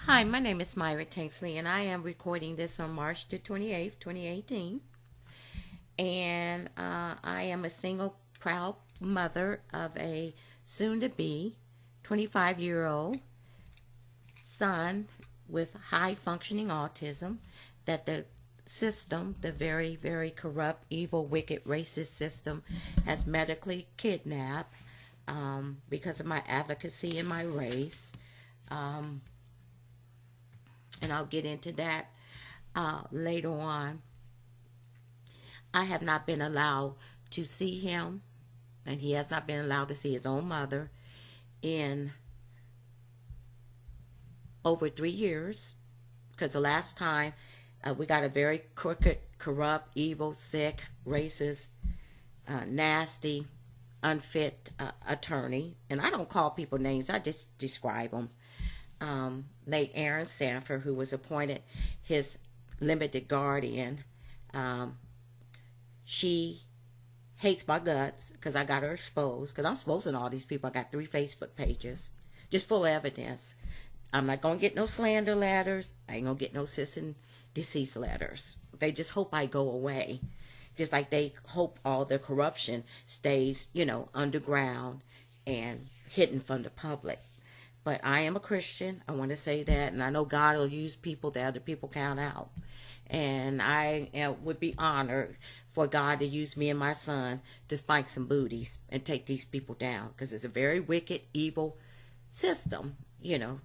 Hi, my name is Myra Tanksley, and I am recording this on March the 28th, 2018. And I am a single, proud mother of a soon-to-be 25-year-old son with high-functioning autism that the system, the very, very corrupt, evil, wicked, racist system, has medically kidnapped because of my advocacy and my race. And I'll get into that later on. I have not been allowed to see him, and he has not been allowed to see his own mother in over 3 years, because the last time we got a very crooked, corrupt, evil, sick, racist, nasty, unfit attorney. And I don't call people names, I just describe them. Late Aaron Sanford, who was appointed his limited guardian. She hates my guts because I got her exposed, because I'm exposing all these people. I got 3 Facebook pages just full of evidence. I'm not going to get no slander letters. I ain't going to get no cease and desist letters. They just hope I go away, just like they hope all the corruption stays, underground and hidden from the public. But I am a Christian. I want to say that. And I know God will use people that other people count out. And I would be honored for God to use me and my son to spike some booties and take these people down. Because it's a very wicked, evil system.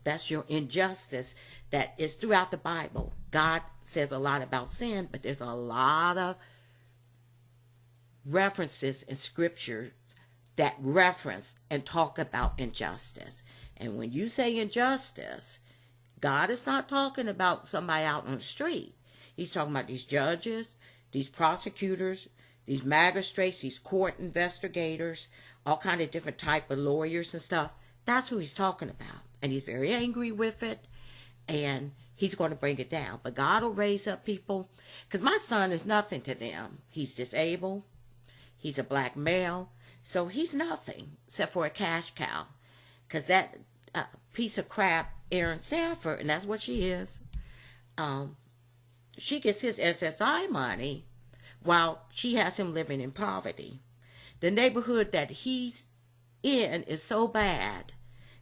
That's your injustice that is throughout the Bible. God says a lot about sin, but there's a lot of references in scriptures that reference and talk about injustice. And when you say injustice, God is not talking about somebody out on the street. He's talking about these judges, these prosecutors, these magistrates, these court investigators, all kind of different type of lawyers and stuff. That's who he's talking about. And he's very angry with it. And he's going to bring it down. But God will raise up people. Because my son is nothing to them. He's disabled. He's a black male. So he's nothing except for a cash cow. Because that piece of crap, Erin Sanford, and that's what she is, she gets his SSI money while she has him living in poverty. The neighborhood that he's in is so bad,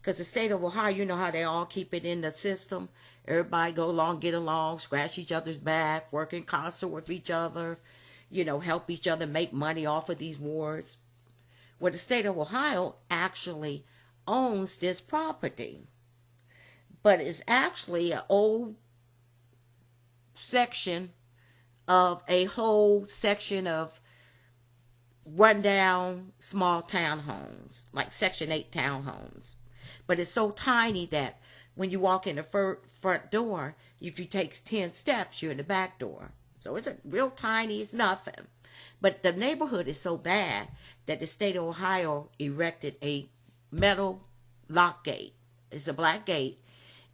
because the state of Ohio, you know how they all keep it in the system. Everybody go along, get along, scratch each other's back, work in concert with each other, help each other make money off of these wars. Well, the state of Ohio actually owns this property, but it's actually an old section of a whole section of rundown small townhomes, like Section 8 townhomes. But it's so tiny that when you walk in the front door, if you take 10 steps, you're in the back door. So it's a real tiny, it's nothing. But the neighborhood is so bad that the state of Ohio erected a metal lock gate. It's a black gate,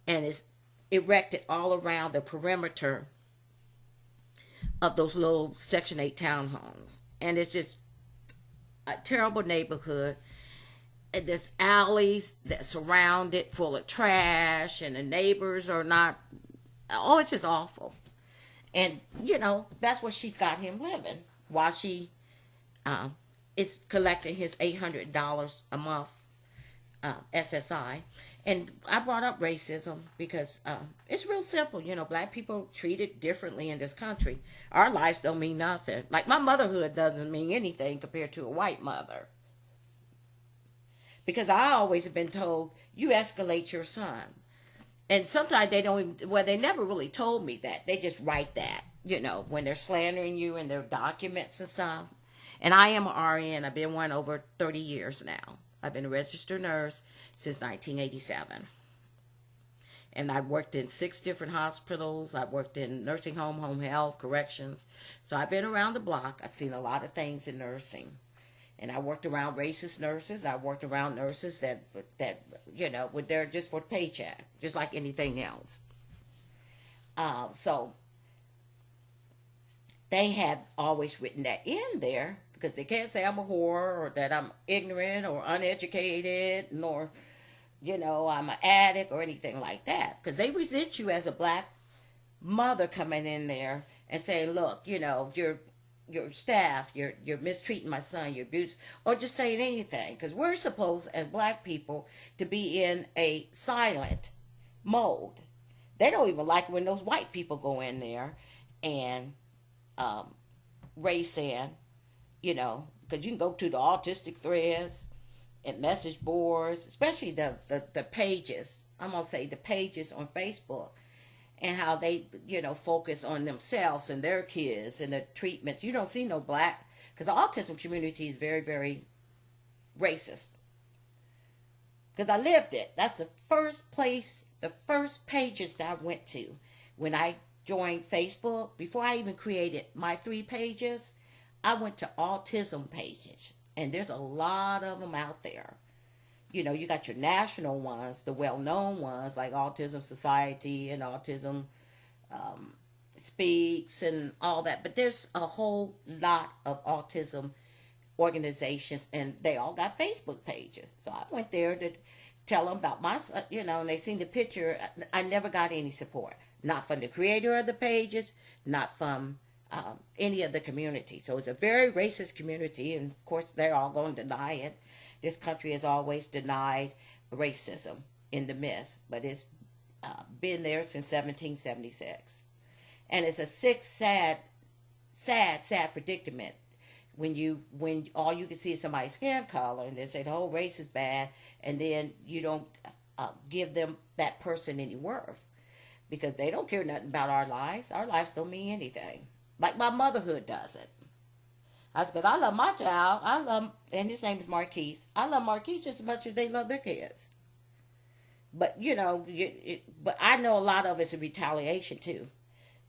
and it's erected all around the perimeter of those little Section 8 townhomes. And it's just a terrible neighborhood. And there's alleys that surround it full of trash, and the neighbors are not, it's just awful. And, that's where she's got him living while she is collecting his $800 a month SSI. And I brought up racism because it's real simple. Black people treated differently in this country. Our lives don't mean nothing. Like, my motherhood doesn't mean anything compared to a white mother. Because I always have been told, you escalate your son. And sometimes they don't even, they never really told me that. They just write that, when they're slandering you in their documents and stuff. And I am an RN. I've been one over 30 years now. I've been a registered nurse since 1987. And I've worked in 6 different hospitals. I've worked in nursing home health, corrections. So I've been around the block. I've seen a lot of things in nursing. And I worked around racist nurses. I worked around nurses that were there just for the paycheck, just like anything else. So they had always written that in there, because they can't say I'm a whore or that I'm ignorant or uneducated, nor I'm an addict or anything like that. Because they resent you as a black mother coming in there and saying, look, your staff, you're mistreating my son, you're abusing, or just saying anything. Because we're supposed, as black people, to be in a silent mode. They don't even like when those white people go in there and race in, because you can go to the autistic threads and message boards, especially the pages. I'm going to say the pages on Facebook, and how they, focus on themselves and their kids and the treatments. You don't see no black, because the autism community is very, very racist. Because I lived it. That's the first pages that I went to when I joined Facebook. Before I even created my 3 pages, I went to autism pages. And there's a lot of them out there. You got your national ones, the well-known ones, like Autism Society and Autism Speaks and all that. But there's a whole lot of autism organizations, and they all got Facebook pages. So I went there to tell them about my son, and they seen the picture. I never got any support. Not from the creator of the pages, not from any of the community. So it's a very racist community, and of course they're all going to deny it. This country has always denied racism in the midst, but it's been there since 1776. And it's a sick, sad predicament when all you can see is somebody's skin color, and they say the whole race is bad, and then you don't give them, that person, any worth, because they don't care nothing about our lives. Our lives don't mean anything. Like my motherhood doesn't. Because I love my child. And his name is Marquis. I love Marquis just as much as they love their kids. But, but I know a lot of it's a retaliation too.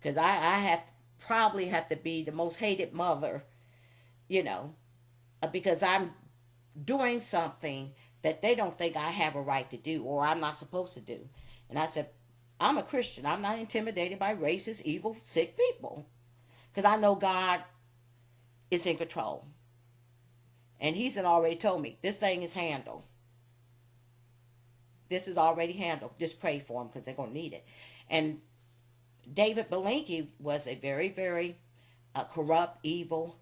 Because I probably have to be the most hated mother, because I'm doing something that they don't think I have a right to do, or I'm not supposed to do. And I said, I'm a Christian. I'm not intimidated by racist, evil, sick people. Because I know God is in control. And he's already told me, this thing is handled. This is already handled. Just pray for them, because they're going to need it. And David Belinkie was a very, very corrupt, evil,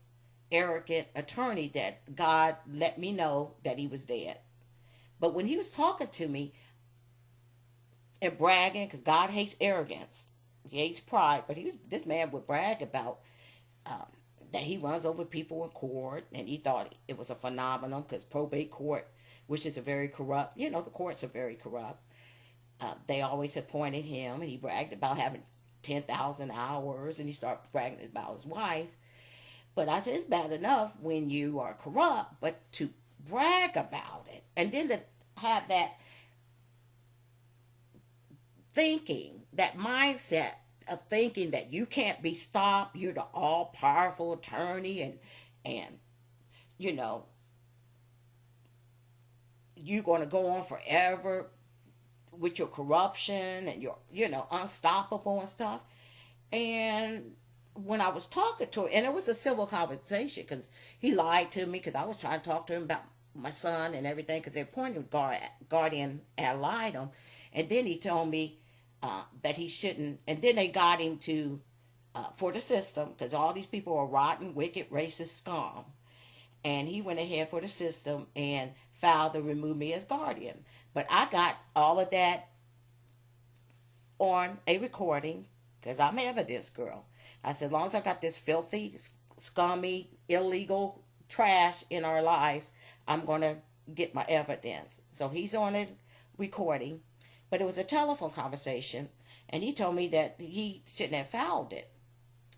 arrogant attorney that God let me know that he was dead. But when he was talking to me and bragging, because God hates arrogance, he hates pride, but this man would brag about that he runs over people in court, and he thought it was a phenomenon, because probate court, which is a very corrupt, the courts are very corrupt. They always appointed him, and he bragged about having 10,000 hours, and he started bragging about his wife. But I said, it's bad enough when you are corrupt, but to brag about it, and then to have that thinking, that mindset of thinking that you can't be stopped, you're the all-powerful attorney, and you're going to go on forever with your corruption and your, unstoppable and stuff. And when I was talking to him, and it was a civil conversation, because he lied to me, because I was trying to talk to him about my son and everything, because their appointed guardian ad litem, and then he told me that he shouldn't, and then they got him to, for the system, because all these people are rotten, wicked, racist scum, and he went ahead for the system and filed to remove me as guardian. But I got all of that on a recording, because I'm an evidence girl. I said, as long as I got this filthy, scummy, illegal trash in our lives, I'm going to get my evidence. So he's on a recording, but it was a telephone conversation, and he told me that he shouldn't have filed it.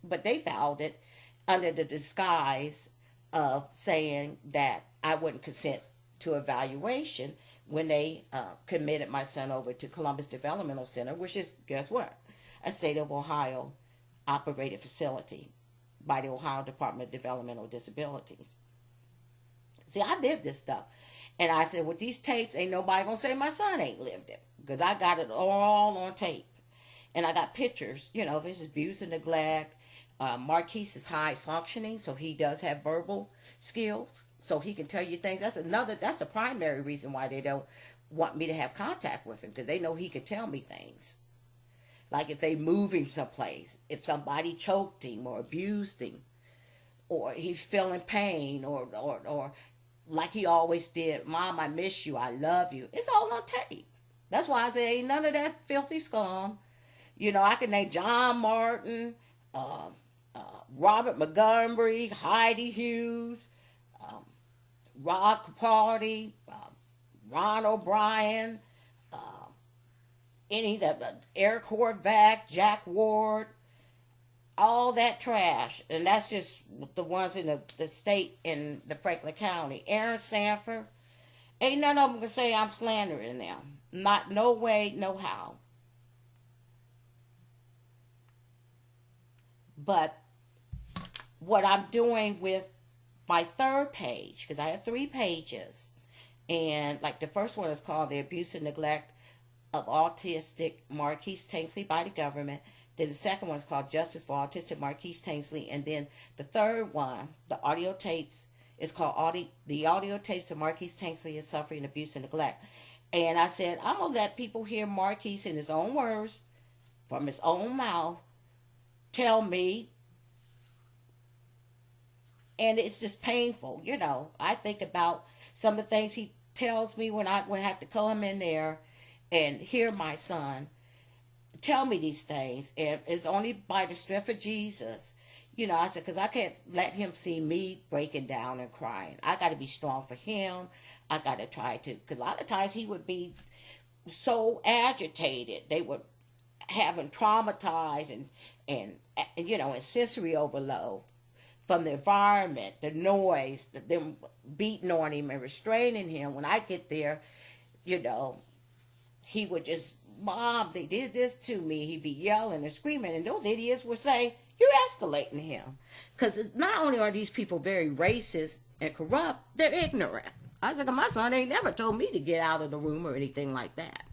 But they filed it under the disguise of saying that I wouldn't consent to evaluation when they committed my son over to Columbus Developmental Center, which is, guess what? A state of Ohio operated facility by the Ohio Department of Developmental Disabilities. See, I lived this stuff. And I said, with these tapes, ain't nobody going to say my son ain't lived it. Because I got it all on tape. And I got pictures, of his abuse and neglect. Marquis is high functioning, so he does have verbal skills. So he can tell you things. That's a primary reason why they don't want me to have contact with him because they know he can tell me things. Like if they move him someplace, if somebody choked him or abused him, or he's feeling pain, or like he always did, Mom, I miss you, I love you. It's all on tape. That's why I say ain't none of that filthy scum. You know, I can name John Martin, Robert Montgomery, Heidi Hughes, Rod Capaldi, Ron O'Brien, Eric Horvath, Jack Ward, all that trash. And that's just the ones in the state in the Franklin County. Aaron Sanford, ain't none of them can say I'm slandering them. Not no way, no how. But what I'm doing with my third page, because I have 3 pages, and like the first one is called The Abuse and Neglect of Autistic Marquis Tanksley by the Government. Then the second one is called Justice for Autistic Marquis Tanksley. And then the third one, the audio tapes, is called The Audio Tapes of Marquis Tanksley is Suffering Abuse and Neglect. And I said, I'm going to let people hear Marquis in his own words, from his own mouth, tell me. And it's just painful, you know. I think about some of the things he tells me when I have to come in there and hear my son tell me these things. And it's only by the strength of Jesus. You know, I said, because I can't let him see me breaking down and crying. I got to be strong for him. I got to try to, because a lot of times he would be so agitated. They would have him traumatized and you know, and sensory overload from the environment, the noise, them beating on him and restraining him. When I get there, you know, he would just, Mom, they did this to me. He'd be yelling and screaming, and those idiots would say, you're escalating him. Because not only are these people very racist and corrupt, they're ignorant. I said, my son ain't never told me to get out of the room or anything like that.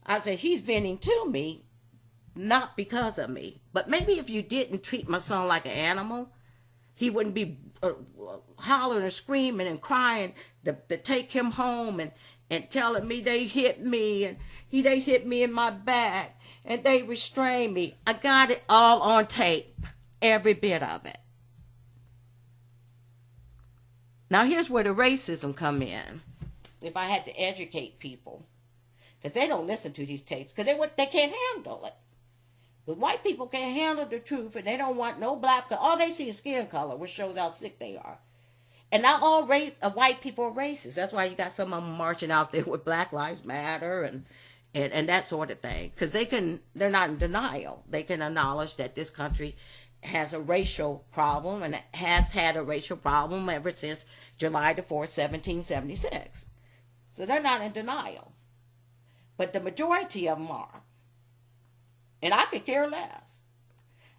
I said, he's venting to me, not because of me. But maybe if you didn't treat my son like an animal, he wouldn't be hollering and screaming and crying to take him home and telling me they hit me and they hit me in my back and they restrained me. I got it all on tape, every bit of it. Now here's where the racism come in. If I had to educate people, because they don't listen to these tapes because they can't handle it. The white people can't handle the truth, and they don't want no black. All they see is skin color, which shows how sick they are. And not all white people are racist. That's why you got some of them marching out there with Black Lives Matter and that sort of thing. Because they're not in denial. They can acknowledge that this country has a racial problem and has had a racial problem ever since July the 4th, 1776. So they're not in denial. But the majority of them are. And I could care less.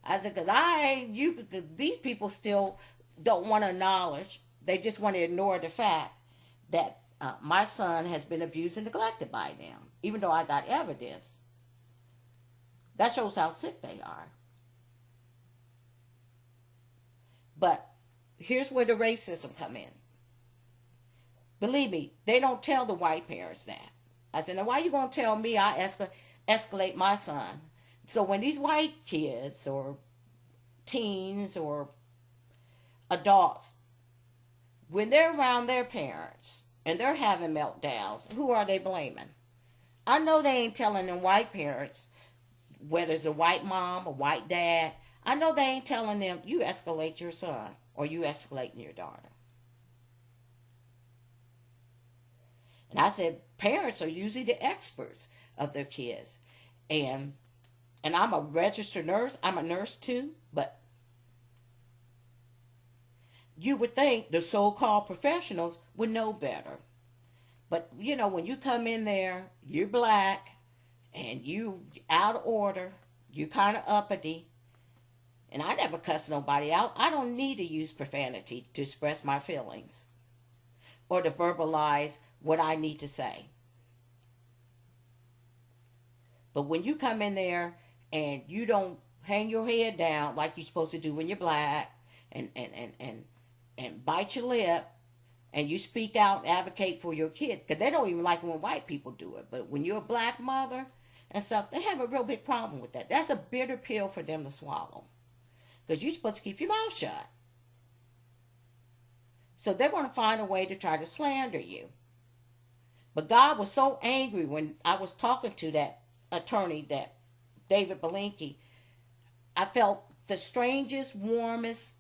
I said, because these people still don't want to acknowledge. They just want to ignore the fact that my son has been abused and neglected by them, even though I got evidence. That shows how sick they are. But here's where the racism come in. Believe me, they don't tell the white parents that. I said, now why you going to tell me I escalate my son? So when these white kids or teens or adults, when they're around their parents and they're having meltdowns, who are they blaming? I know they ain't telling them white parents, whether it's a white mom or white dad, I know they ain't telling them, you escalate your son or you escalating your daughter. And I said, parents are usually the experts of their kids. And I'm a registered nurse. I'm a nurse too. But you would think the so-called professionals would know better. But, you know, when you come in there, you're black, and you out of order, you kind of uppity. And I never cuss nobody out. I don't need to use profanity to express my feelings or to verbalize what I need to say. But when you come in there and you don't hang your head down like you're supposed to do when you're black and bite your lip and you speak out and advocate for your kid, because they don't even like when white people do it. But when you're a black mother and stuff, they have a real big problem with that. That's a bitter pill for them to swallow, because you're supposed to keep your mouth shut. So they're going to find a way to try to slander you. But God was so angry when I was talking to that attorney, that David Belinky. I felt the strangest, warmest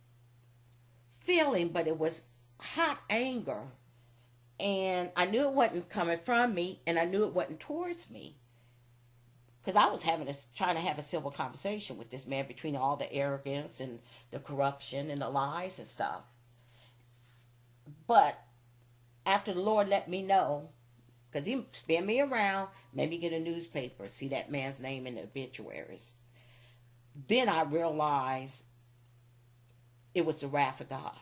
feeling, but it was hot anger. And I knew it wasn't coming from me, and I knew it wasn't towards me. Because I was trying to have a civil conversation with this man, between all the arrogance and the corruption and the lies and stuff. But after the Lord let me know, because he spun me around, made me get a newspaper, see that man's name in the obituaries. Then I realized it was the wrath of God.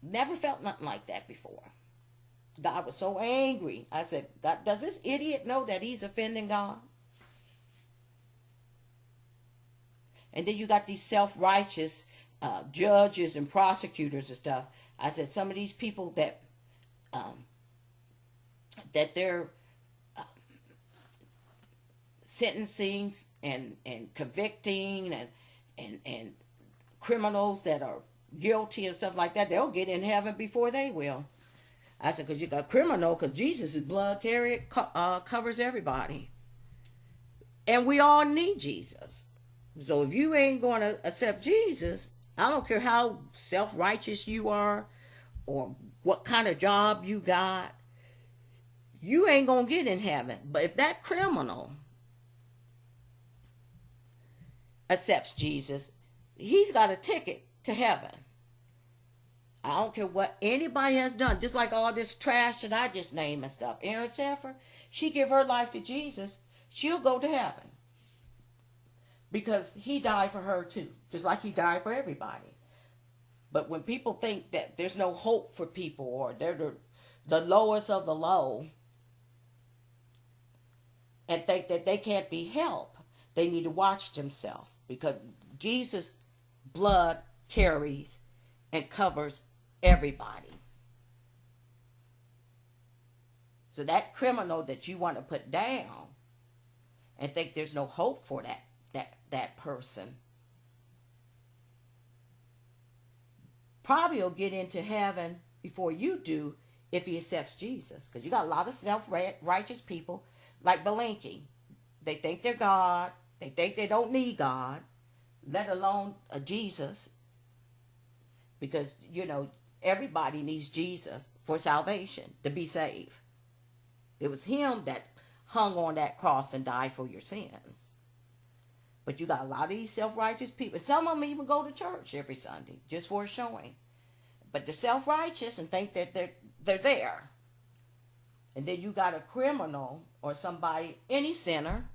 Never felt nothing like that before. God was so angry. I said, God, does this idiot know that he's offending God? And then you got these self-righteous judges and prosecutors and stuff. I said, some of these people that they're sentencing and convicting and criminals that are guilty and stuff like that, they'll get in heaven before they will. I said, because you got criminal, because Jesus' blood covers everybody. And we all need Jesus. So if you ain't going to accept Jesus, I don't care how self-righteous you are or what kind of job you got, you ain't going to get in heaven. But if that criminal accepts Jesus, he's got a ticket to heaven. I don't care what anybody has done. Just like all this trash that I just named and stuff. Erin Sanford, she give her life to Jesus, she'll go to heaven. Because he died for her too. Just like he died for everybody. But when people think that there's no hope for people, or they're the lowest of the low, and think that they can't be helped, they need to watch themselves. Because Jesus' blood carries and covers everybody. So that criminal that you want to put down and think there's no hope for that person, probably will get into heaven before you do if he accepts Jesus. Because you got a lot of self-righteous people like Belinky. They think they're God. They think they don't need God, let alone a Jesus. Because, everybody needs Jesus for salvation, to be saved. It was him that hung on that cross and died for your sins. But you got a lot of these self-righteous people. Some of them even go to church every Sunday just for a showing. But they're self-righteous and think that they're there. And then you got a criminal or somebody, any sinner,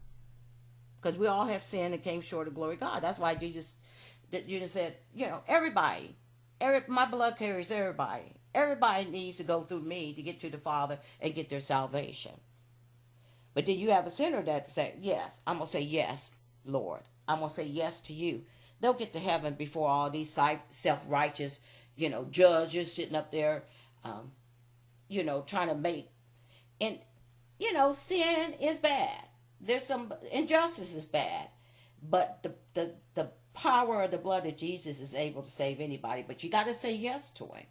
because we all have sinned and came short of glory of God. That's why Jesus said, everybody. My blood carries everybody. Everybody needs to go through me to get to the Father and get their salvation. But then you have a sinner that say, yes, I'm going to say yes, Lord. I'm going to say yes to you. They'll get to heaven before all these self-righteous, judges sitting up there, trying to make. And, sin is bad. There's some injustice is bad. But the power of the blood of Jesus is able to save anybody. But you got to say yes to him.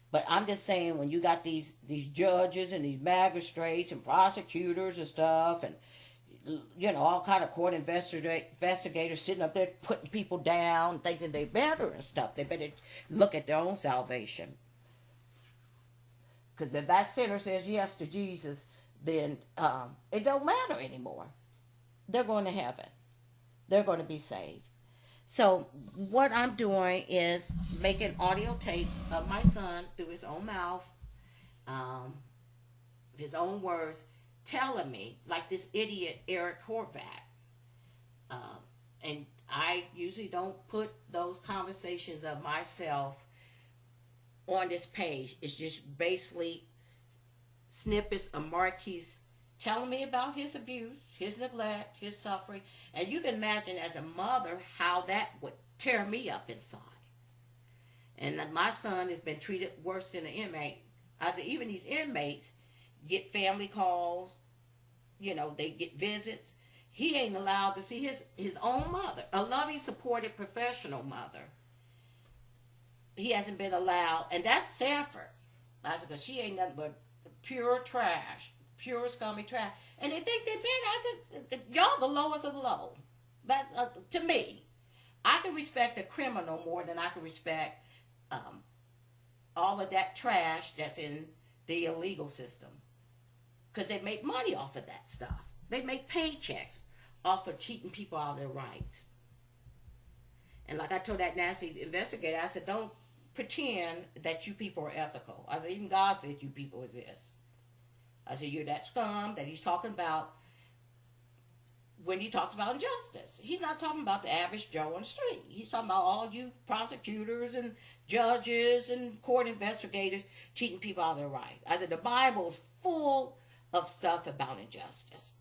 But I'm just saying, when you got these judges and these magistrates and prosecutors and stuff, and all kind of court investigators sitting up there putting people down, thinking they're better and stuff, they better look at their own salvation. Because if that sinner says yes to Jesus, then it don't matter anymore. They're going to heaven. They're going to be saved. So what I'm doing is making audio tapes of my son through his own mouth, his own words, telling me, like this idiot Eric Horvath. And I usually don't put those conversations of myself on this page. It's just basically snippets of Marquis telling me about his abuse, his neglect, his suffering. And you can imagine as a mother how that would tear me up inside. And my son has been treated worse than an inmate. I said, even these inmates get family calls, they get visits. He ain't allowed to see his own mother, a loving, supported, professional mother. He hasn't been allowed, and that's Sanford. I said, because she ain't nothing but pure trash, pure scummy trash. And they think they're bad. I said, y'all the lowest of the low. That to me, I can respect a criminal more than I can respect all of that trash that's in the illegal system. Because they make money off of that stuff. They make paychecks off of cheating people out of their rights. And like I told that nasty investigator, I said, don't pretend that you people are ethical. I said, even God said you people exist. I said, you're that scum that he's talking about when he talks about injustice. He's not talking about the average Joe on the street. He's talking about all you prosecutors and judges and court investigators cheating people out of their rights. I said, the Bible's full of stuff about injustice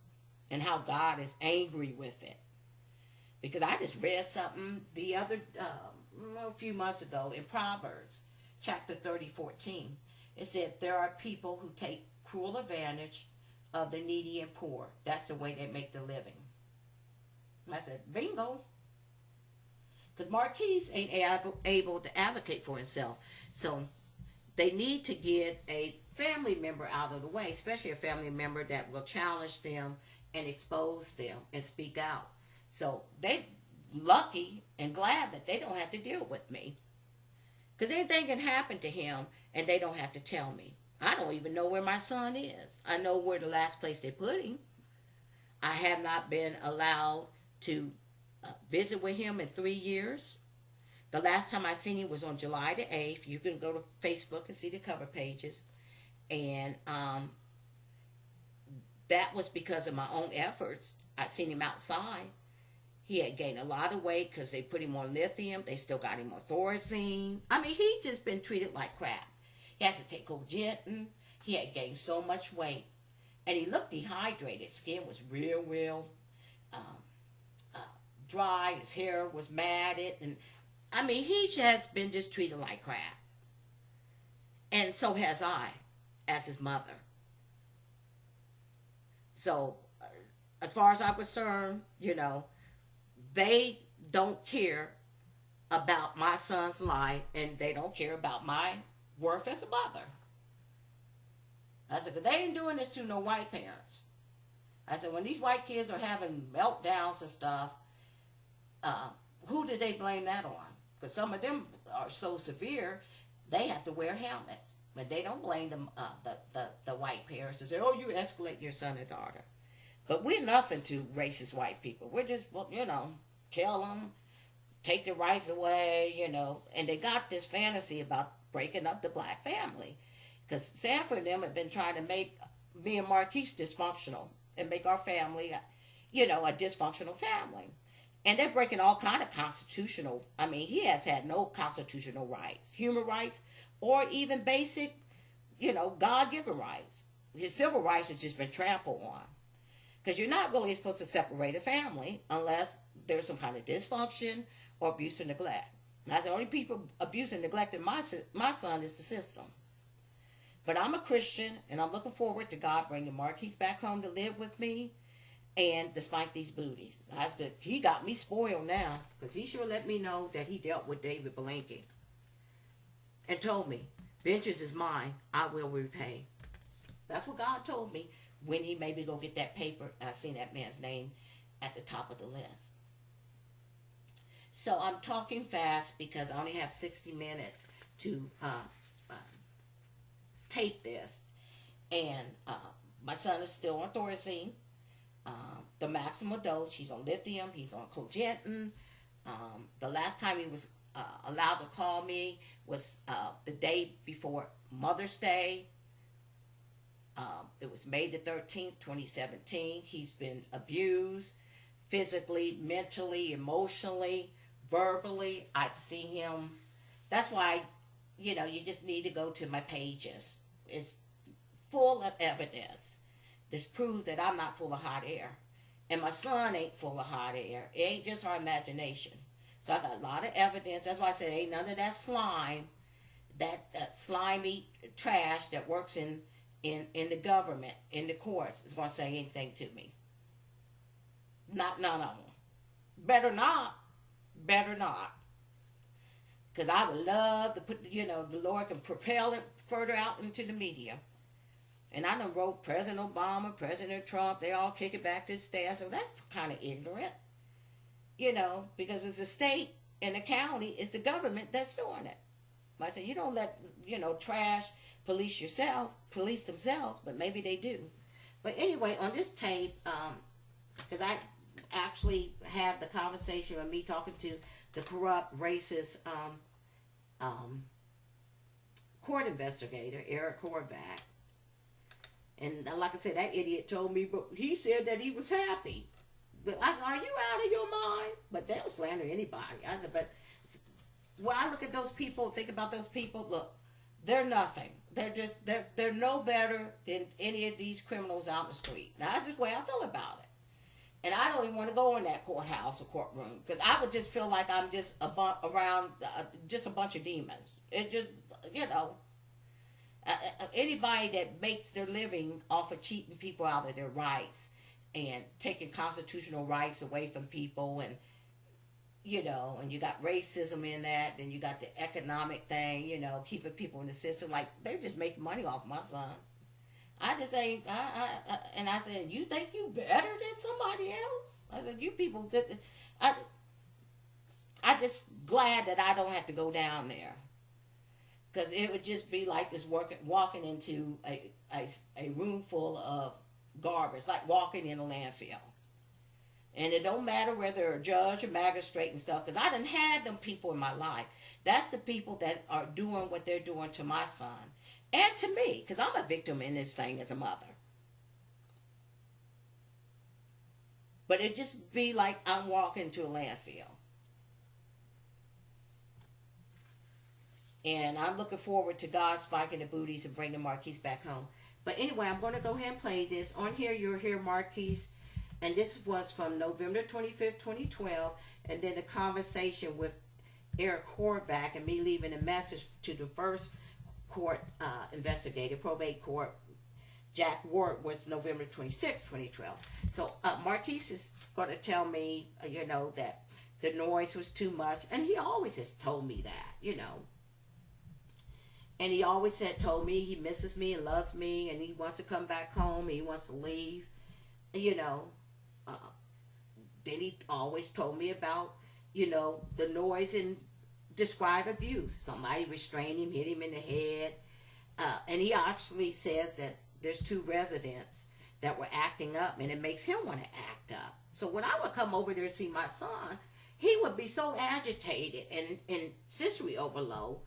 and how God is angry with it. Because I just read something the other, a few months ago in Proverbs, chapter 30:14. It said, there are people who take cruel advantage of the needy and poor. That's the way they make their living. And I said, bingo. Because Marquis ain't able to advocate for himself. So they need to get a family member out of the way, especially a family member that will challenge them and expose them and speak out. So they lucky and glad that they don't have to deal with me. Because anything can happen to him and they don't have to tell me. I don't even know where my son is. I know where the last place they put him. I have not been allowed to visit with him in 3 years. The last time I seen him was on July the 8th. You can go to Facebook and see the cover pages. And that was because of my own efforts. I'd seen him outside. He had gained a lot of weight because they put him on lithium. They still got him on Thorazine. I mean, he just been treated like crap. He has to take Cogentin. He had gained so much weight. And he looked dehydrated. Skin was real dry. His hair was matted. And I mean, he has been just treated like crap. And so has I, as his mother. So, as far as I'm concerned, they don't care about my son's life, and they don't care about my worth as a mother. I said, 'cause they ain't doing this to no white parents. I said, when these white kids are having meltdowns and stuff, who do they blame that on? Because some of them are so severe, they have to wear helmets. But they don't blame them, the white parents and say, oh, you escalate your son or daughter. But we're nothing to racist white people. We're just, kill them, take their rights away, And they got this fantasy about breaking up the black family. Because Sanford and them have been trying to make me and Marquis dysfunctional and make our family, a dysfunctional family. And they're breaking all kind of constitutional, he has had no constitutional rights, human rights, or even basic, God-given rights. His civil rights has just been trampled on. Because you're not really supposed to separate a family unless there's some kind of dysfunction or abuse or neglect. That's the only people abusing and neglecting my son is the system. But I'm a Christian, and I'm looking forward to God bringing Marquis back home to live with me, and despite these booties. He got me spoiled now, because he sure let me know that he dealt with David Blanky. And told me, vengeance is mine, I will repay. That's what God told me when he made me go get that paper. I seen that man's name at the top of the list. So I'm talking fast because I only have 60 minutes to tape this. And my son is still on Thorazine. The maximum dose, he's on lithium, he's on Cogentin. The last time he was allowed to call me was the day before Mother's Day. It was May the 13th, 2017. He's been abused physically, mentally, emotionally, verbally. I've seen him. That's why, you just need to go to my pages. It's full of evidence. This proves that I'm not full of hot air. And my son ain't full of hot air. It ain't just our imagination. So So I got a lot of evidence. That's why I said ain't none of that slime, that slimy trash that works in the government, in the courts, is going to say anything to me. Not none of them. Better not. Better not. Because I would love to put, the Lord can propel it further out into the media. And I done wrote President Obama, President Trump, they all kick it back to the state. So that's kind of ignorant. Because it's the state and the county, it's the government that's doing it. I said, you don't let, trash police themselves, but maybe they do. But anyway, on this tape, because I actually had the conversation with me talking to the corrupt, racist court investigator, Eric Horvath. And like I said, that idiot told me, but he said that he was happy. But I said, are you out of your mind? But they don't slander anybody. I said, but when I look at those people, think about those people, look, they're nothing. They're no better than any of these criminals out in the street. Now, that's just the way I feel about it. And I don't even want to go in that courthouse or courtroom because I would just feel like I'm just around just a bunch of demons. It just, anybody that makes their living off of cheating people out of their rights and taking constitutional rights away from people, and and you got racism in that, then you got the economic thing, keeping people in the system, like they're just making money off my son. I just ain't, and I said, you think you better than somebody else? I said, you people, I just glad that I don't have to go down there. Because it would just be like this walking into a room full of garbage, like walking in a landfill. And it don't matter whether they're a judge or magistrate and stuff, because I done had them people in my life. That's the people that are doing what they're doing to my son. And to me, because I'm a victim in this thing as a mother. But it just be like I'm walking into a landfill. And I'm looking forward to God spiking the booties and bringing Marquis back home. But anyway, I'm going to go ahead and play this. On here, you'll hear Marquis. And this was from November 25th, 2012. And then the conversation with Eric Horvath and me leaving a message to the first court investigator, probate court, Jack Ward, was November 26, 2012. So Marquis is going to tell me, that the noise was too much. And he always has told me that, And he always told me he misses me and loves me and he wants to come back home and he wants to leave, Then he always told me about, the noise and describe abuse. Somebody restrained him, hit him in the head. And he actually says that there's 2 residents that were acting up and it makes him want to act up. So when I would come over there to see my son, he would be so agitated and sensory overload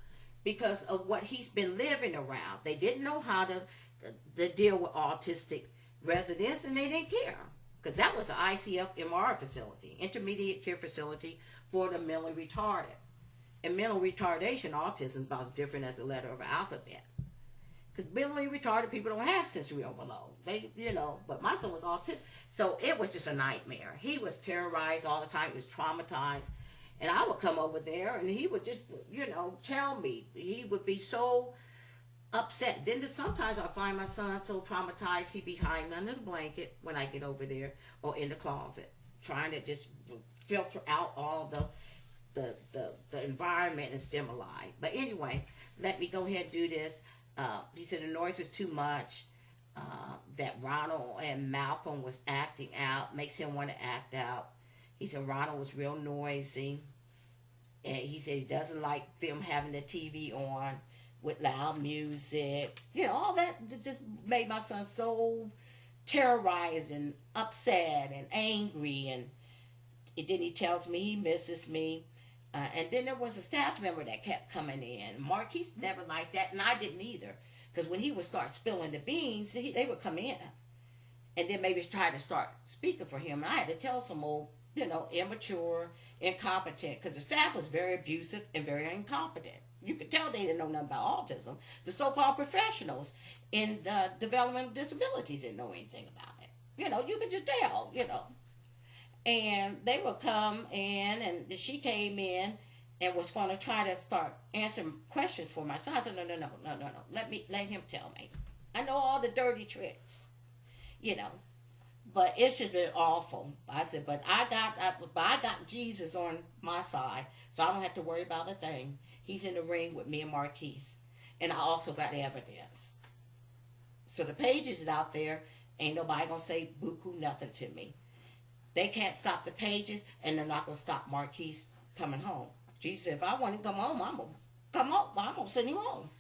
because of what he's been living around. They didn't know how to deal with autistic residents, and they didn't care. Because that was an ICF MR facility, intermediate care facility for the mentally retarded. And mental retardation, autism, is about as different as the letter of an alphabet. Because mentally retarded people don't have sensory overload. They, but my son was autistic. So it was just a nightmare. He was terrorized all the time. He was traumatized. And I would come over there and he would just, tell me. He would be so upset. Then sometimes I find my son so traumatized he'd be hiding under the blanket when I get over there or in the closet, trying to just filter out all the environment and stimuli. But anyway, let me go ahead and do this. He said the noise was too much, that Ronald and Malcolm was acting out, makes him want to act out. He said Ronald was real noisy. And he said he doesn't like them having the TV on with loud music. All that just made my son so terrorized and upset and angry. And then he tells me he misses me. And then there was a staff member that kept coming in. Marquis never liked that, and I didn't either. Because when he would start spilling the beans, they would come in. And then maybe try to start speaking for him. And I had to tell some old, immature, incompetent, because the staff was very abusive and very incompetent. You could tell they didn't know nothing about autism. The so-called professionals in developmental disabilities didn't know anything about it. You could just tell, And they would come in, and she came in and was going to try to start answering questions for my son. I said, no. Let him tell me. I know all the dirty tricks, you know. But it's just been awful. I said, but I got Jesus on my side, so I don't have to worry about a thing. He's in the ring with me and Marquis, and I also got evidence. So the pages is out there. Ain't nobody gonna say buku nothing to me. They can't stop the pages, and they're not gonna stop Marquis coming home. Jesus said, if I want to come home, I'm gonna come home. I'm gonna send him home.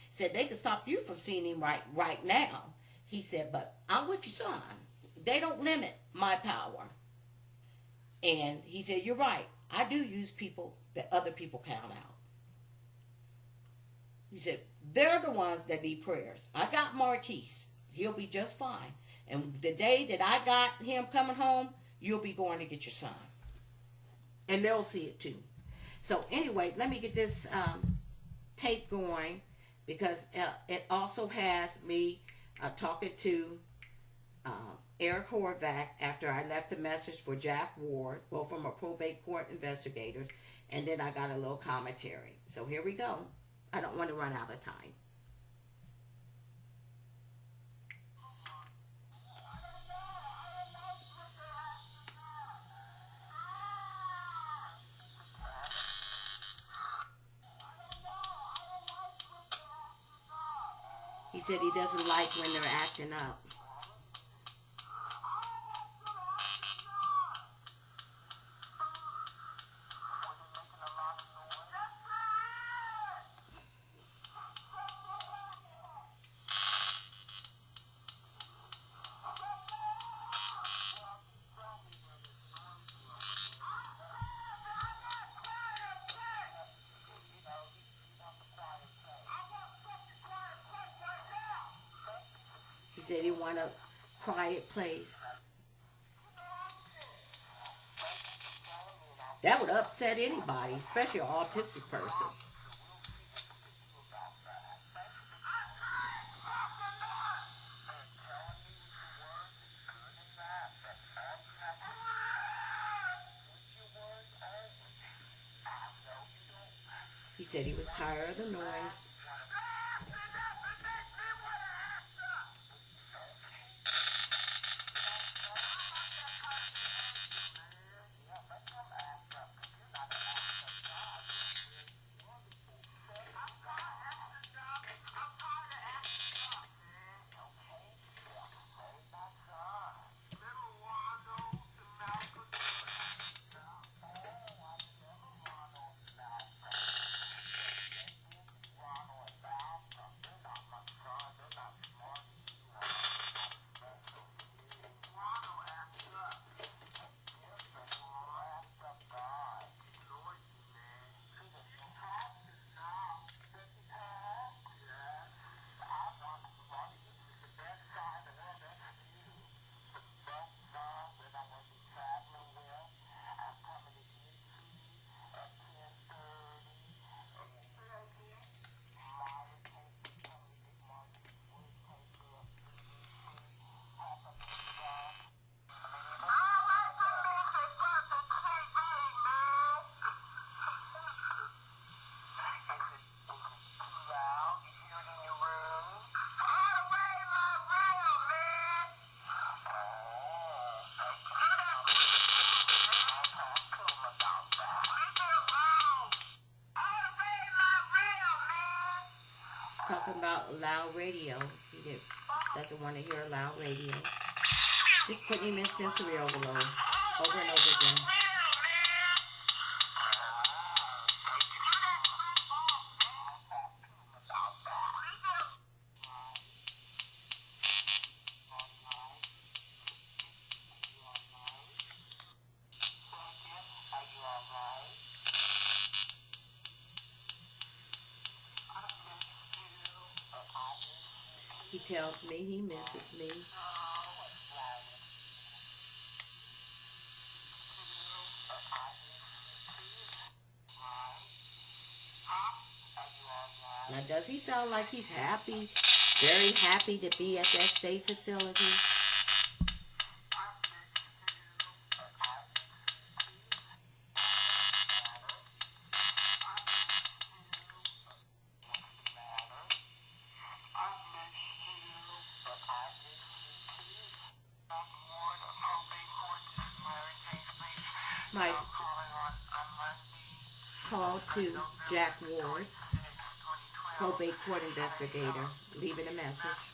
He said they can stop you from seeing him right now. He said, but I'm with your son. They don't limit my power. And he said, you're right. I do use people that other people count out. He said, they're the ones that need prayers. I got Marquis. He'll be just fine. And the day that I got him coming home, you'll be going to get your son. And they'll see it too. So anyway, let me get this tape going, because it also has me talking to Eric Horvath after I left the message for Jack Ward, both from a probate court investigators, and then I got a little commentary. So here we go. I don't want to run out of time. He said he doesn't like when they're acting up. He said he wanted a quiet place. That would upset anybody, especially an autistic person. He said he was tired of the noise. Talking about loud radio. He doesn't want to hear loud radio. Just putting him in sensory overload over and over again. He tells me he misses me. Now, does he sound like he's happy, very happy to be at that state facility? My call to Jack Ward, probate court investigator, leaving a message.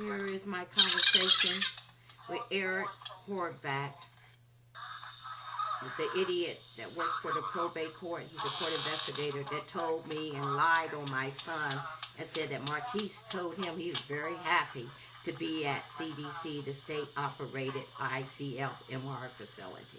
Here is my conversation with Eric Horvath, the idiot that works for the probate court. He's a court investigator that told me and lied on my son and said that Marquis told him he was very happy to be at CDC, the state-operated ICF MR facility.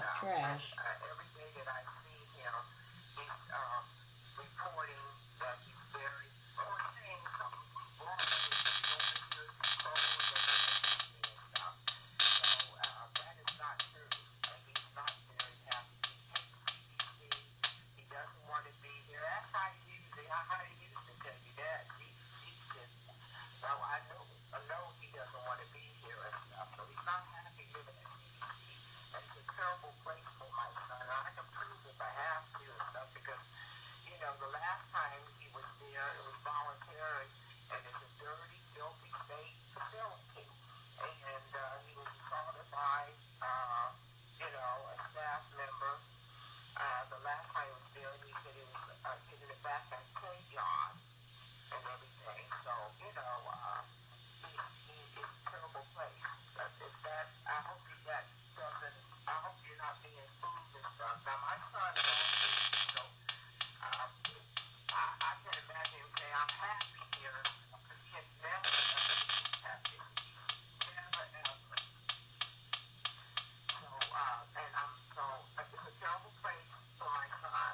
up trash. Every day that I see him, he's reporting that he's very, or saying something wrong with his clothes and stuff. So that is not true. He's not very happy. He hates CDC. He doesn't want to be here. That's how he usually, how he used to tell you that. He just, so I know he doesn't want to be here and stuff. So he's not happy living at CDC. And it's a terrible place for my son. I can prove if I have to and stuff because, you know, the last time he was there, it was voluntary, and it's a dirty, filthy state facility. And he was assaulted by, you know, a staff member. The last time he was there, he said he was getting it back at Yard and everything. So, you know, it's a terrible place. If that, I hope that doesn't, I hope you're not being fooled and stuff. Now, my son is autistic, so I can imagine him saying, I'm happy here, because he has never ever been happy. Never, ever. So, it's a terrible place for my son.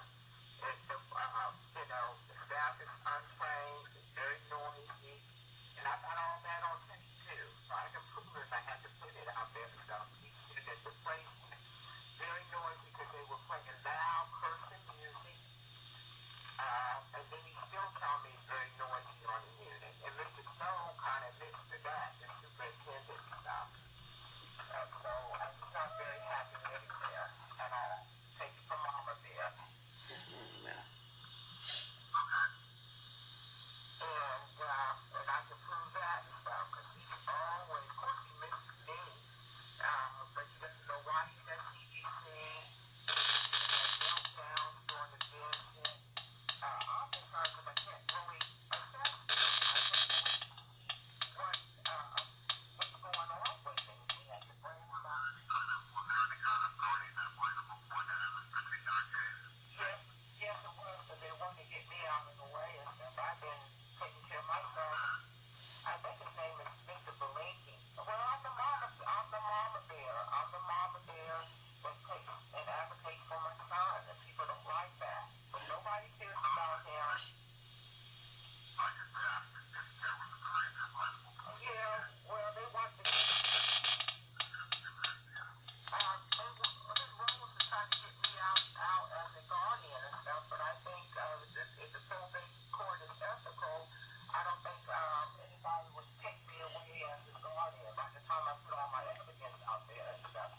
You know, the staff is untrained, it's very noisy, and I got all that on tape too, so I can prove it if I had to put it out there and stuff. He said that the place was very noisy because they were playing loud, cursing music, and then he still told me it's very noisy on the unit. And Mr. Snow kind of admits to that, the superintendent and stuff. So he's not very happy living there at all. Take it from Mama there. And I can prove that and stuff, because he's always, of course he misses me, but he doesn't know why he's at CGC. He has meltdowns during the visit. Oftentimes, because I can't really assess him, I don't know what's going on with him. We have to bring him out. Yes, it was, but they wanted to get me out of the way and stuff. I've been taking care of my son. I think his name is Mr. Belinky. Well, I'm the mama bear. I'm the mama bear that takes and advocates for my son, and people don't like that. But nobody cares about him. Yeah, well, they want to get his role was to try to get me out as a guardian and stuff, but I think if the probate court is ethical, I don't think anybody would take me away as a guardian by the time I put all my evidence out there and stuff.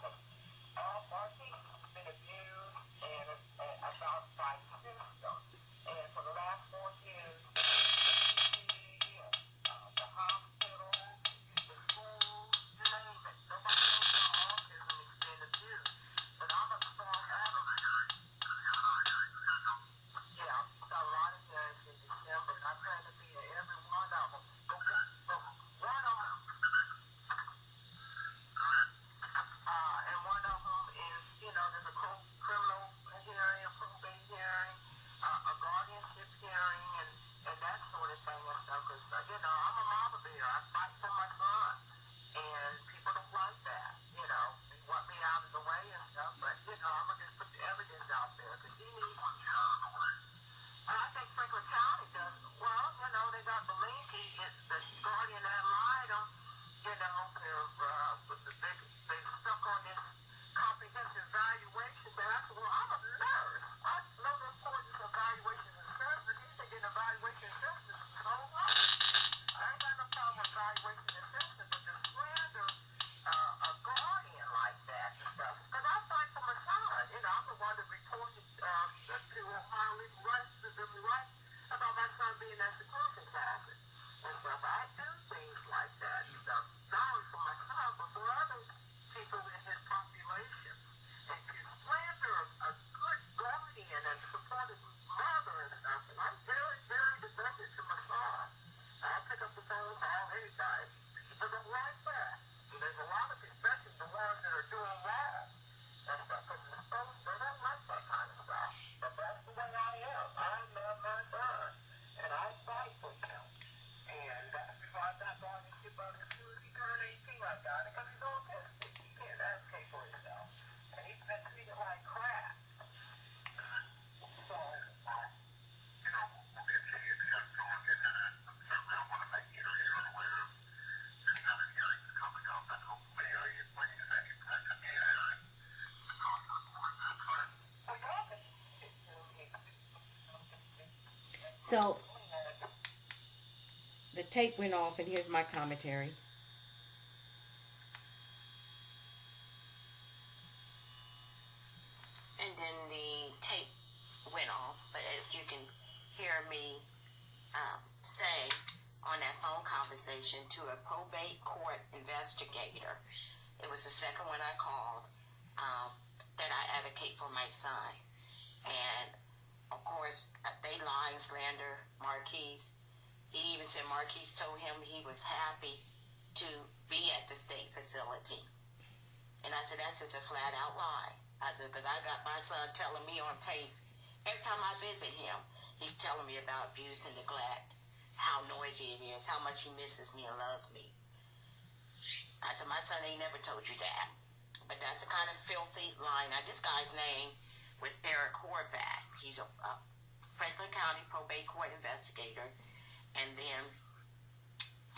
Marquis has been abused and about by the system. And for the last 4 years, the hospital, the schools, you name it. Nobody knows about autism is being abused. But I'm a strong advocate. Yeah, I've got a lot of hearings in December, and I plan to be at every one of them. But one of them, and one of them is, you know, there's a criminal hearing, a probate hearing, a guardianship hearing, and that sort of thing and stuff. Because, you know, I'm a mama bear. I fight for my son, and people don't like that. You know, they want me out of the way and stuff. But, you know, I'm gonna just put the evidence out there because he needs to be out of the way. And I think Franklin County does. Well, you know, they got Belinky, it's the guardian ad litem. You know, they stuck on this comprehensive evaluation. But I said, well, I'm a nurse. I know the importance of evaluation and services. He's taking evaluation and services his whole life. I ain't got no problem with evaluation and services, but to slander a guardian like that and stuff. Because I fight for my son. You know, I'm the one that reported to Ohio Legal Rights about my son being at seclusion closet and stuff. I do things like that and stuff. Not only for my son, but for other people in his population. And to slander a good guardian and supportive mother and stuff. And I'm very, very devoted to my son. I pick up the phone call anytime. People don't like that. And there's a lot of, especially the ones that are doing wrong and stuff. Because they don't like that kind of stuff. But that's the way I am. I love my son. And I fight for him. And that's before I got guardianship of him. As soon as he turned 18, I got it because he's autistic. He can't advocate for himself. And he's been So the tape went off, and here's my commentary. And then the tape went off, but as you can hear me say on that phone conversation to a probate court investigator, it was the second one I called, that I advocate for my son. And of course, they lie and slander Marquis. He even said Marquis told him he was happy to be at the state facility. And I said, that's just a flat out lie. I said, because I got my son telling me on tape, every time I visit him, he's telling me about abuse and neglect, how noisy it is, how much he misses me and loves me. I said, my son ain't never told you that. But that's a kind of filthy lie. Now, this guy's name was Eric Horvath. He's a Franklin County probate court investigator. And then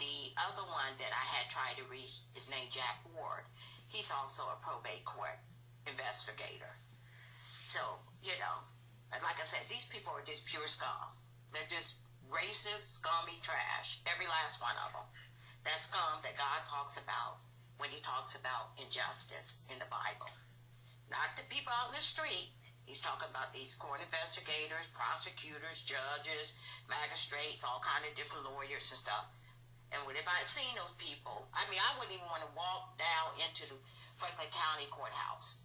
the other one that I had tried to reach is named Jack Ward. He's also a probate court investigator. So, you know, like I said, these people are just pure scum. They're just racist, scummy trash. Every last one of them. That scum that God talks about when he talks about injustice in the Bible. Not the people out in the street. He's talking about these court investigators, prosecutors, judges, magistrates, all kind of different lawyers and stuff. And if I had seen those people, I mean, I wouldn't even want to walk down into the Franklin County courthouse.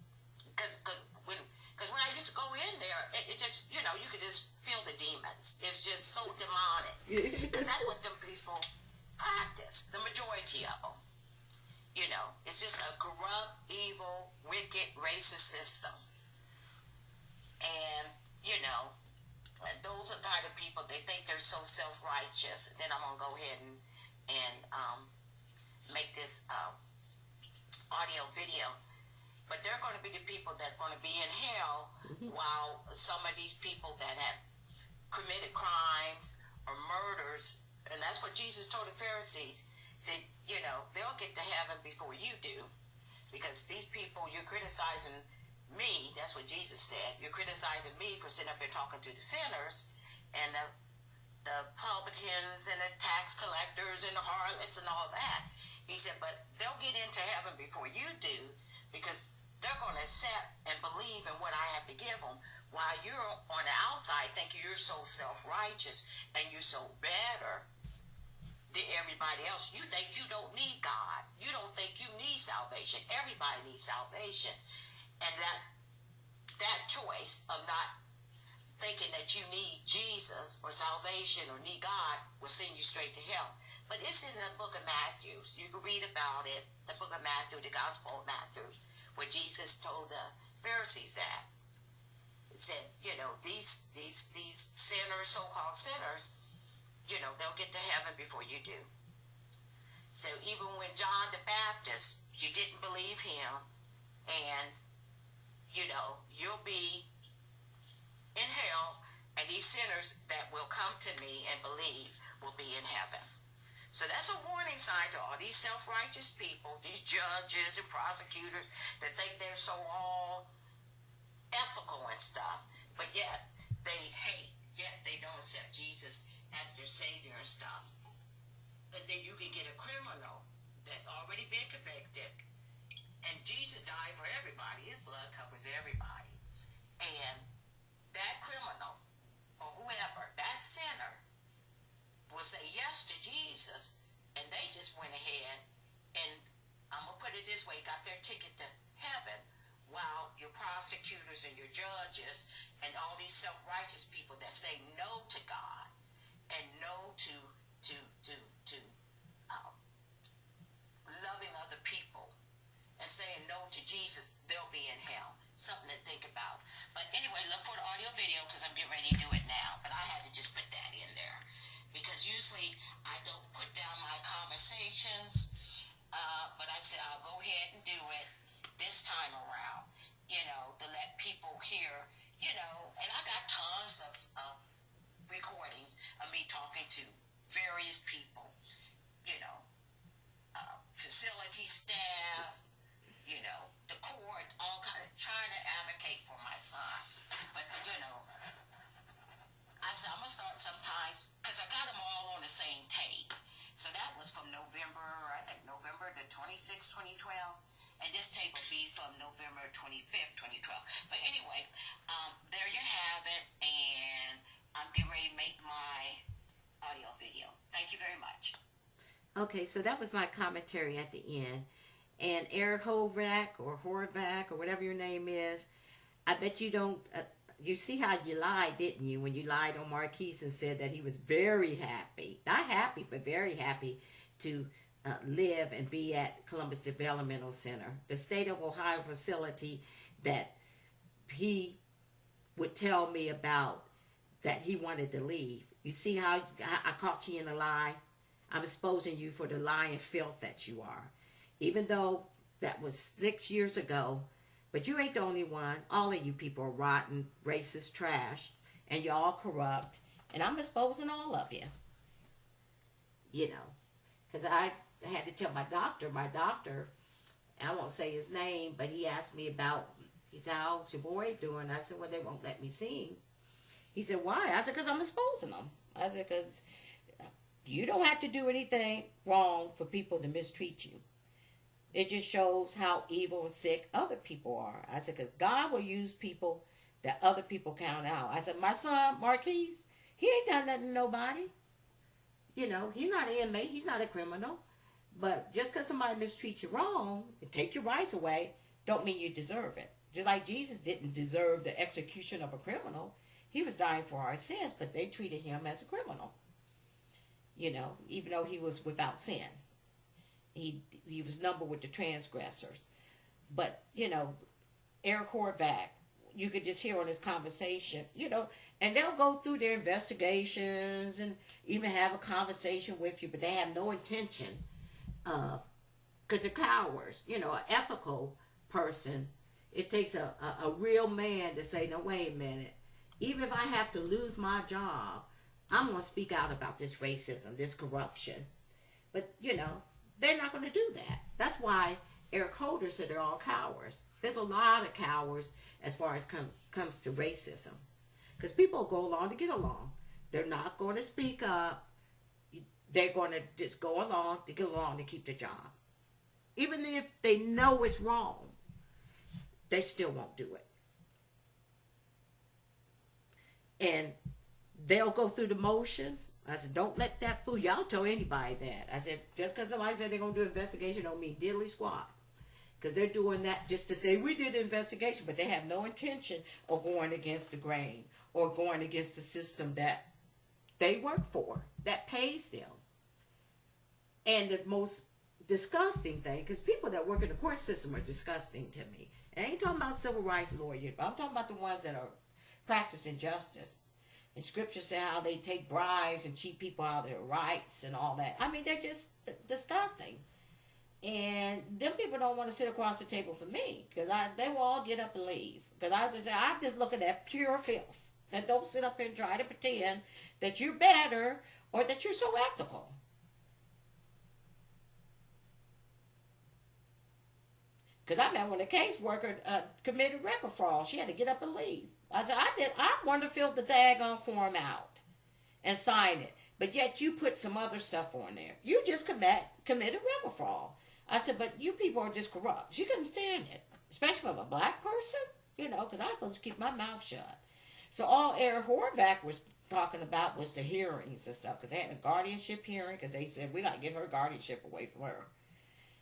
Because when I used to go in there, it just, you know, you could just feel the demons. It's just so demonic. Because that's what them people practice, the majority of them. You know, it's just a corrupt, evil, wicked, racist system. And, you know, those are kind of people, they think they're so self-righteous. Then I'm going to go ahead and make this audio video. But they're going to be the people that are going to be in hell, while some of these people that have committed crimes or murders, and that's what Jesus told the Pharisees, said, you know, they'll get to heaven before you do, because these people, you're criticizing me. That's what Jesus said. You're criticizing me for sitting up here talking to the sinners and the publicans and the tax collectors and the harlots and all that. He said, but they'll get into heaven before you do, because they're going to accept and believe in what I have to give them, while you're on the outside thinking you're so self-righteous and you're so better than everybody else. You think you don't need God. You don't think you need salvation. Everybody needs salvation. And that choice of not thinking that you need Jesus or salvation or need God will send you straight to hell. But it's in the book of Matthew. You can read about it, the book of Matthew, the Gospel of Matthew, where Jesus told the Pharisees that. He said, you know, these sinners, so-called sinners, you know, they'll get to heaven before you do. So even when John the Baptist, you didn't believe him, and, you know, you'll be in hell, and these sinners that will come to me and believe will be in heaven. So that's a warning sign to all these self-righteous people, these judges and prosecutors that think they're so all ethical and stuff, but yet they hate, yet they don't accept Jesus as their Savior and stuff. And then you can get a criminal that's already been convicted, and Jesus died for everybody. His blood covers everybody. And that criminal, or whoever, that sinner, will say yes to Jesus, and they just went ahead and, I'm going to put it this way, got their ticket to heaven, while your prosecutors and your judges and all these self-righteous people that say no to God and no to loving other people and saying no to Jesus, they'll be in hell. Something to think about. But anyway, look for the audio video, because I'm getting ready to do it now. But I had to just put that in there, because usually I don't put down my conversations, but I said I'll go ahead and do it this time around, you know, to let people hear, you know. And I got tons of recordings of me talking to various people, you know, facility staff, you know, the court, all kind of trying to advocate for my son. But, you know, I said I'm going to start sometime guys, because I got them all on the same tape. So that was from November, I think November the 26th, 2012. And this tape will be from November 25th, 2012. But anyway, there you have it. And I'm getting ready to make my audio video. Thank you very much. Okay, so that was my commentary at the end. And Eric Horvath or whatever your name is, I bet you don't, you see how you lied, didn't you, when you lied on Marquis and said that he was very happy, not happy, but very happy to live and be at Columbus Developmental Center, the state of Ohio facility that he would tell me about that he wanted to leave. You see how I caught you in a lie? I'm exposing you for the lie and filth that you are. Even though that was 6 years ago, but you ain't the only one. All of you people are rotten, racist trash, and you're all corrupt, and I'm exposing all of you. You know, because I had to tell my doctor, I won't say his name, but he asked me about, he said, how's your boy doing? I said, well, they won't let me see him. He said, why? I said, because I'm exposing them. I said, because you don't have to do anything wrong for people to mistreat you. It just shows how evil and sick other people are. I said, because God will use people that other people count out. I said, my son, Marquis, he ain't done nothing to nobody. You know, he's not an inmate. He's not a criminal. But just because somebody mistreats you wrong and take your rights away, don't mean you deserve it. Just like Jesus didn't deserve the execution of a criminal. He was dying for our sins, but they treated him as a criminal. You know, even though he was without sin. He was numbered with the transgressors. But, you know, Eric Horvath, you could just hear on his conversation, you know, and they'll go through their investigations and even have a conversation with you, but they have no intention of, because they're cowards, you know, an ethical person. It takes a real man to say, no, wait a minute. Even if I have to lose my job, I'm going to speak out about this racism, this corruption. But, you know, they're not going to do that. That's why Eric Holder said they're all cowards. There's a lot of cowards as far as comes to racism. Because people go along to get along. They're not going to speak up. They're going to just go along to get along to keep the job. Even if they know it's wrong, they still won't do it. And they'll go through the motions. I said, don't let that fool you. I'll tell anybody that. I said, just because somebody said they're going to do an investigation don't mean diddly squat. Because they're doing that just to say, we did an investigation, but they have no intention of going against the grain or going against the system that they work for, that pays them. And the most disgusting thing, because people that work in the court system are disgusting to me. And I ain't talking about civil rights lawyers, but I'm talking about the ones that are practicing justice. And scripture say how they take bribes and cheat people out of their rights and all that. I mean, they're just disgusting. And them people don't want to sit across the table for me, because they will all get up and leave. Because I'm just looking at pure filth. And don't sit up and try to pretend that you're better or that you're so ethical. Because I remember when a caseworker committed record fraud, she had to get up and leave. I said, I want to fill the daggone form out and sign it. But yet you put some other stuff on there. You just committed record fraud. I said, but you people are just corrupt. She couldn't stand it. Especially from a black person, you know, because I'm supposed to keep my mouth shut. So all Eric Horvath was talking about was the hearings and stuff. Because they had a guardianship hearing. Because they said, we got to get her guardianship away from her.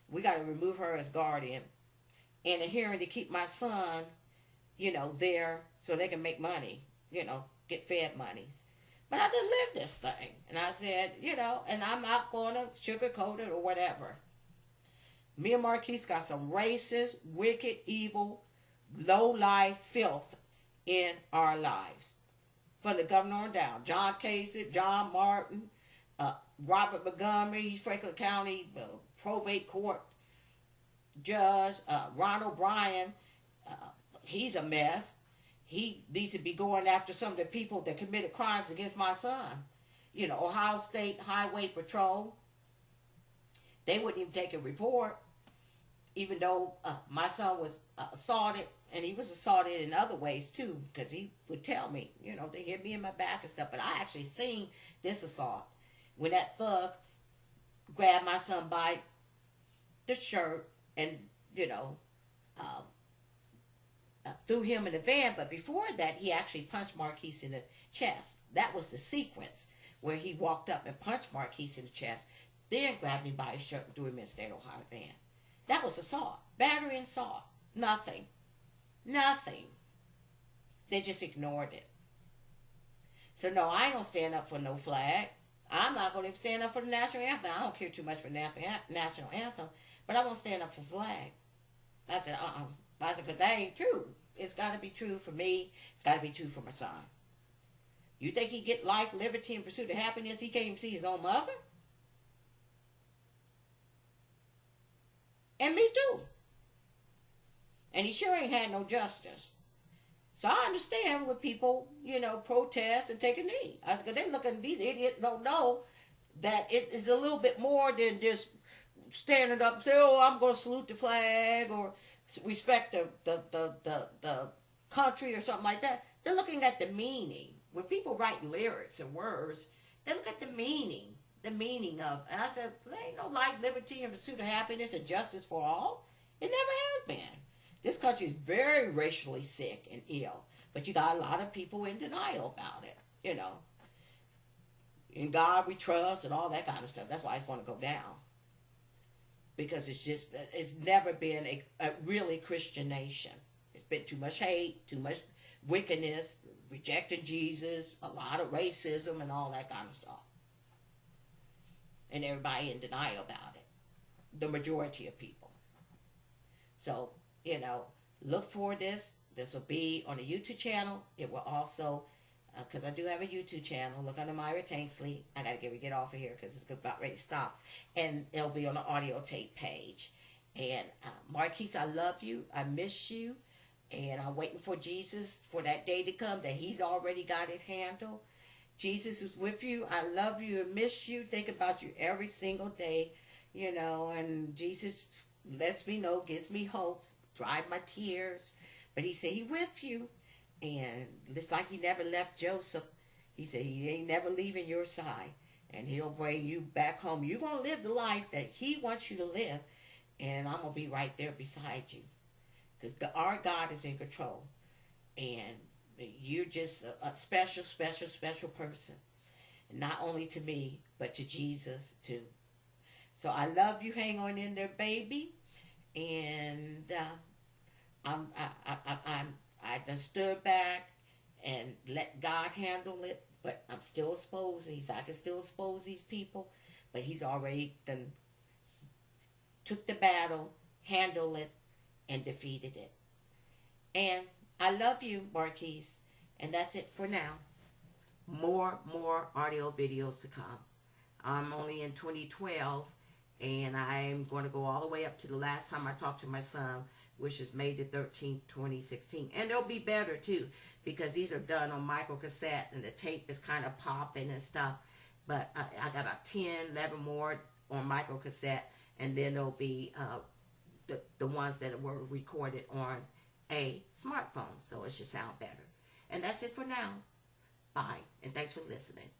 We got to remove her as guardian. And a hearing to keep my son, you know, there so they can make money, you know, get fed monies. But I didn't live this thing. And I said, you know, and I'm not going to sugarcoat it or whatever. Me and Marquis got some racist, wicked, evil, low-life filth in our lives. From the governor on down. John Kasich, John Martin, Robert Montgomery, Franklin County probate court judge, Ron O'Brien. He's a mess. He needs to be going after some of the people that committed crimes against my son. You know, Ohio State Highway Patrol. They wouldn't even take a report. Even though my son was assaulted And he was assaulted in other ways too, because he would tell me, they hit me in my back and stuff. But I actually seen this assault when that thug grabbed my son by the shirt and, threw him in the van. But before that, he actually punched Marquis in the chest. That was the sequence where he walked up and punched Marquis in the chest, then grabbed him by his shirt and threw him in the state Ohio van. That was assault. Battery and assault. Nothing. They just ignored it. So no, I ain't gonna stand up for no flag. I'm not gonna even stand up for the national anthem. I don't care too much for the national anthem, but I'm gonna stand up for flag. I said, I said, because that ain't true. It's got to be true for me. It's got to be true for my son. You think he get life, liberty, and pursuit of happiness? He can't even see his own mother? And me too. And he sure ain't had no justice. So I understand when people, protest and take a knee. I said, they looking, these idiots don't know that it is a little bit more than just standing up and say, oh, I'm going to salute the flag or respect the country or something like that. They're looking at the meaning. When people write lyrics and words, they look at the meaning of, and I said, there ain't no life, liberty, and pursuit of happiness and justice for all. It never has been. This country is very racially sick and ill, but you got a lot of people in denial about it, In God we trust and all that kind of stuff. That's why it's going to go down. Because it's never been a really Christian nation. It's been too much hate, too much wickedness, rejecting Jesus, a lot of racism and all that kind of stuff. And everybody in denial about it. The majority of people. So, look for this. This will be on the YouTube channel. It will also, because I do have a YouTube channel. Look under Myra Tanksley. I got to get off of here because it's about ready to stop. And it'll be on the audio tape page. And Marquis, I love you. I miss you. And I'm waiting for Jesus for that day to come that he's already got it handled. Jesus is with you. I love you and miss you. Think about you every single day, and Jesus lets me know, gives me hope, dries my tears. But he said he with you. And it's like he never left Joseph. He said he ain't never leaving your side. And he'll bring you back home. You're going to live the life that he wants you to live. And I'm going to be right there beside you. Because our God is in control. And you're just a special, special, special person. And not only to me, but to Jesus too. So I love you. Hang on in there, baby. And I done stood back and let God handle it. But I'm still exposed. He said I can still expose these people. But he's already done took the battle, handled it, and defeated it. And I love you, Marquis. And that's it for now. More audio videos to come. I'm only in 2012, and I'm going to go all the way up to the last time I talked to my son, which is May the 13th, 2016. And they'll be better, too, because these are done on microcassette, and the tape is kind of popping and stuff. But I got about 10, 11 more on microcassette, and then there'll be the ones that were recorded on a smartphone, so it should sound better. And that's it for now. Bye, and thanks for listening.